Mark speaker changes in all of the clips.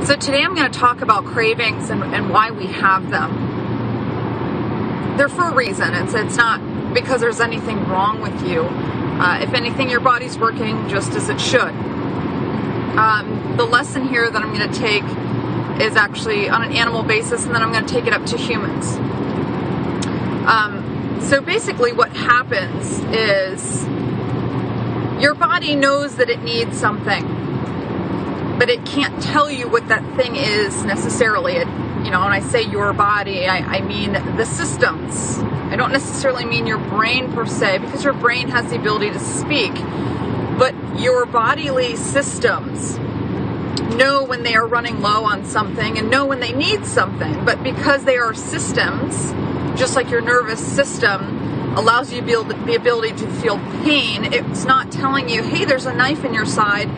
Speaker 1: So today I'm going to talk about cravings and why we have them. They're for a reason. It's not because there's anything wrong with you. If anything, your body's working just as it should. The lesson here that I'm going to take is actually on an animal basis, and then I'm going to take it up to humans. So basically what happens is your body knows that it needs something, but it can't tell you what that thing is necessarily. When I say your body, I mean the systems. I don't necessarily mean your brain per se, because your brain has the ability to speak, but your bodily systems know when they are running low on something and know when they need something. But because they are systems, just like your nervous system allows you the ability to feel pain, it's not telling you, hey, there's a knife in your side.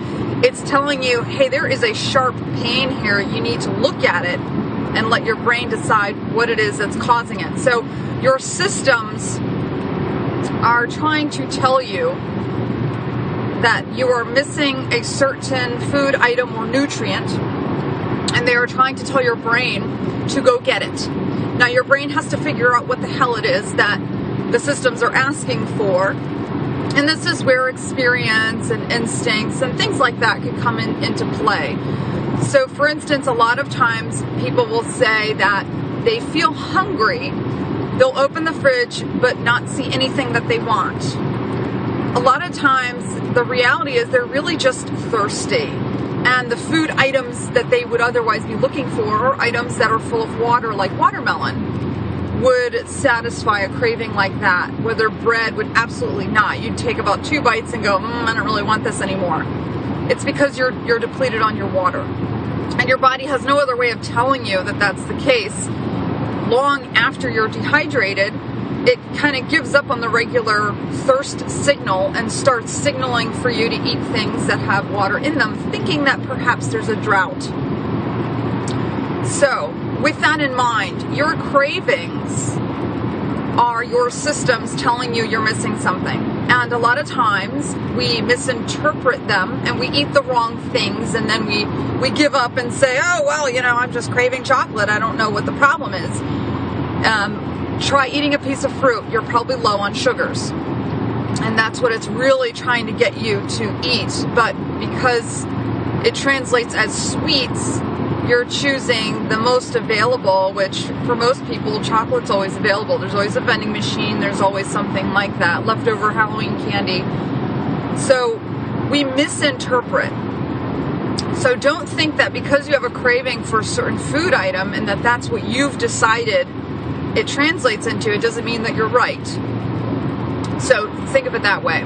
Speaker 1: It's telling you, hey, there is a sharp pain here. You need to look at it and let your brain decide what it is that's causing it. So your systems are trying to tell you that you are missing a certain food item or nutrient, and they are trying to tell your brain to go get it. Now your brain has to figure out what the hell it is that the systems are asking for, and this is where experience and instincts and things like that can come into play. So for instance, a lot of times people will say that they feel hungry. They'll open the fridge but not see anything that they want. A lot of times the reality is they're really just thirsty, and the food items that they would otherwise be looking for are items that are full of water, like watermelon would satisfy a craving like that, whether bread would absolutely not. You'd take about 2 bites and go, I don't really want this anymore. It's because you're depleted on your water, and your body has no other way of telling you that that's the case. Long after you're dehydrated, it kind of gives up on the regular thirst signal and starts signaling for you to eat things that have water in them, thinking that perhaps there's a drought. So, with that in mind, your cravings are your systems telling you you're missing something. And a lot of times we misinterpret them and we eat the wrong things, and then we give up and say, oh, well, I'm just craving chocolate. I don't know what the problem is. Try eating a piece of fruit. You're probably low on sugars. And that's what it's really trying to get you to eat. But because it translates as sweets, you're choosing the most available, which for most people, chocolate's always available. There's always a vending machine. There's always something like that. Leftover Halloween candy. So we misinterpret. So don't think that because you have a craving for a certain food item and that's what you've decided it translates into, it doesn't mean that you're right. So think of it that way.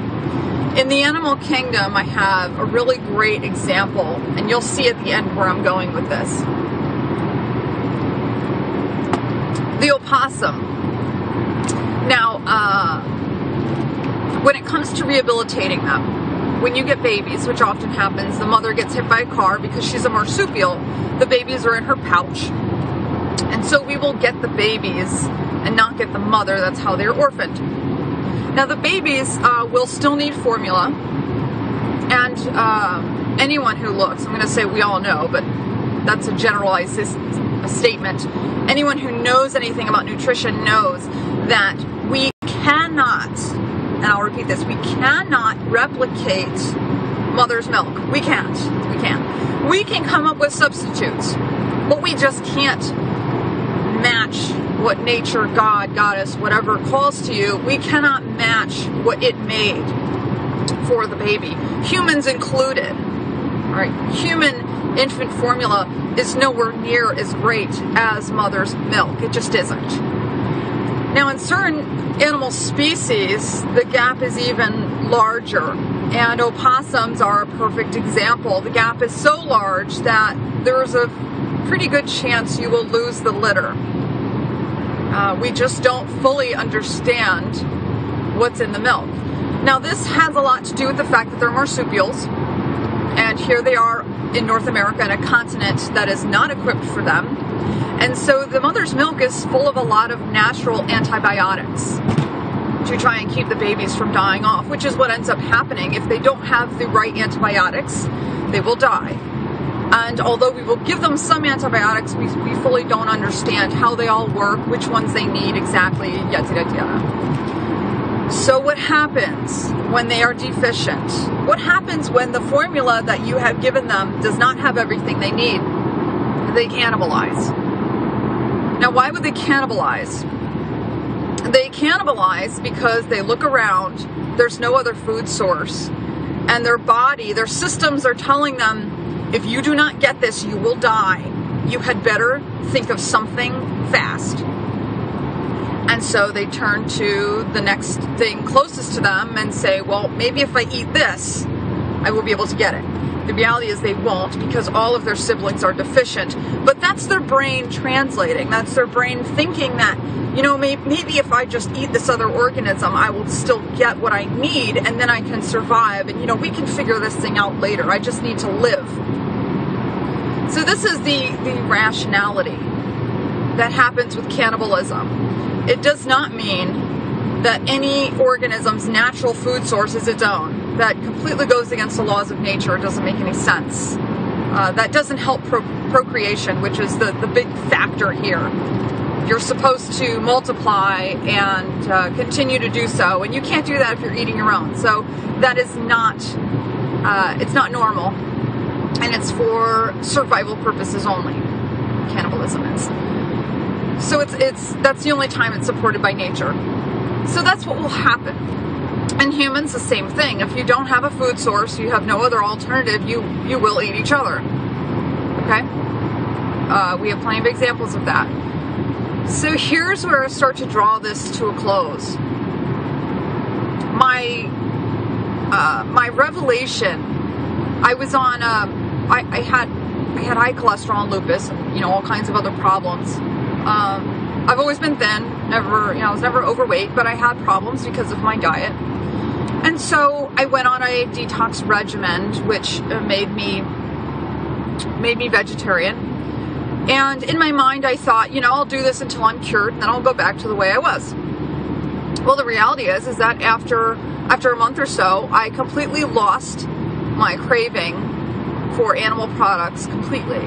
Speaker 1: In the animal kingdom, I have a really great example, and you'll see at the end where I'm going with this. The opossum. Now, when it comes to rehabilitating them, when you get babies, which often happens, the mother gets hit by a car because she's a marsupial. The babies are in her pouch. And so we will get the babies and not get the mother. That's how they're orphaned. Now the babies will still need formula. And anyone who looks, I'm going to say we all know, but that's a generalized statement. Anyone who knows anything about nutrition knows that we cannot, and I'll repeat this, we cannot replicate mother's milk. We can't. We can come up with substitutes, but we just can't match what nature, God, goddess, whatever calls to you. We cannot match what it made for the baby, humans included. All right, human infant formula is nowhere near as great as mother's milk. It just isn't. Now, in certain animal species, the gap is even larger, and opossums are a perfect example. The gap is so large that there's a pretty good chance you will lose the litter. We just don't fully understand what's in the milk. Now, this has a lot to do with the fact that they're marsupials, and here they are in North America, in a continent that is not equipped for them. And so the mother's milk is full of a lot of natural antibiotics to try and keep the babies from dying off, which is what ends up happening. If they don't have the right antibiotics, they will die. And although we will give them some antibiotics, we fully don't understand how they all work, which ones they need exactly, yada, yada, yada. So what happens when they are deficient? What happens when the formula that you have given them does not have everything they need? They cannibalize. Now, why would they cannibalize? They cannibalize because they look around, there's no other food source, and their body, their systems are telling them, if you do not get this, you will die. You had better think of something fast. And so they turn to the next thing closest to them and say, well, maybe if I eat this, I will be able to get it. The reality is they won't, because all of their siblings are deficient. But that's their brain translating. That's their brain thinking that, maybe if I just eat this other organism, I will still get what I need, and then I can survive. And, we can figure this thing out later. I just need to live. So this is the rationality that happens with cannibalism. It does not mean that any organism's natural food source is its own. That completely goes against the laws of nature. It doesn't make any sense. That doesn't help procreation, which is the big factor here. You're supposed to multiply and continue to do so, and you can't do that if you're eating your own. So that is not, it's not normal, and it's for survival purposes only. Cannibalism is. So that's the only time it's supported by nature. So that's what will happen. And humans, the same thing. If you don't have a food source, you have no other alternative, you will eat each other. Okay? We have plenty of examples of that. So here's where I start to draw this to a close. My revelation, I was on, I had high cholesterol and lupus, all kinds of other problems. I've always been thin, I was never overweight, but I had problems because of my diet. And so I went on a detox regimen, which made me vegetarian. And in my mind, I thought, I'll do this until I'm cured, and then I'll go back to the way I was. Well, the reality is that after a month or so, I completely lost my craving for animal products completely.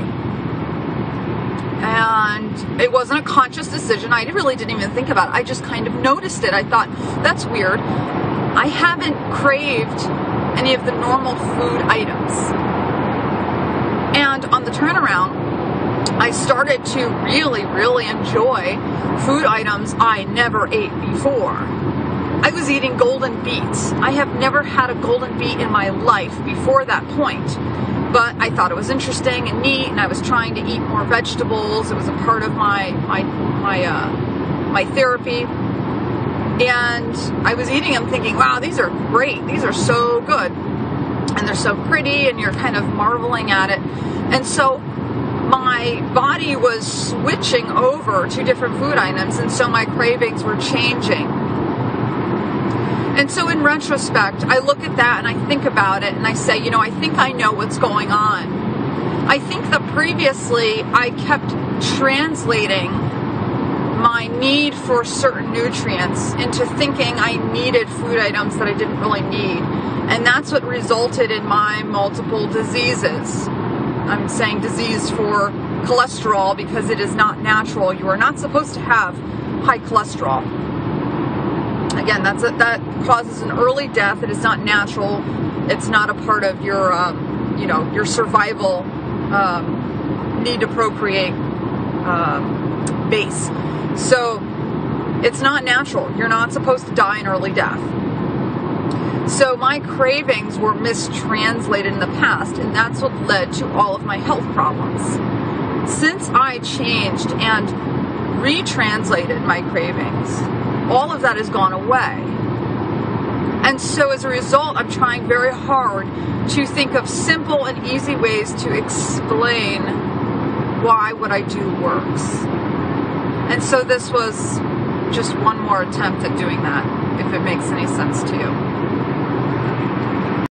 Speaker 1: And it wasn't a conscious decision. I really didn't even think about it. I just kind of noticed it. I thought, that's weird. I haven't craved any of the normal food items. And on the turnaround, I started to really, really enjoy food items I never ate before. I was eating golden beets. I have never had a golden beet in my life before that point. But I thought it was interesting and neat, and I was trying to eat more vegetables. It was a part of my therapy. And I was eating them thinking, wow, these are great. These are so good. And they're so pretty, and you're kind of marveling at it. And so my body was switching over to different food items, and so my cravings were changing. And so in retrospect, I look at that and I think about it and I say, I think I know what's going on. I think that previously I kept translating my need for certain nutrients into thinking I needed food items that I didn't really need. And that's what resulted in my multiple diseases. I'm saying disease for cholesterol because it is not natural. You are not supposed to have high cholesterol. Again, that causes an early death. It is not natural. It's not a part of your, your survival need to procreate base. So it's not natural. You're not supposed to die an early death. So my cravings were mistranslated in the past, and that's what led to all of my health problems. Since I changed and retranslated my cravings, all of that has gone away. And so as a result, I'm trying very hard to think of simple and easy ways to explain why what I do works. And so this was just one more attempt at doing that, if it makes any sense to you.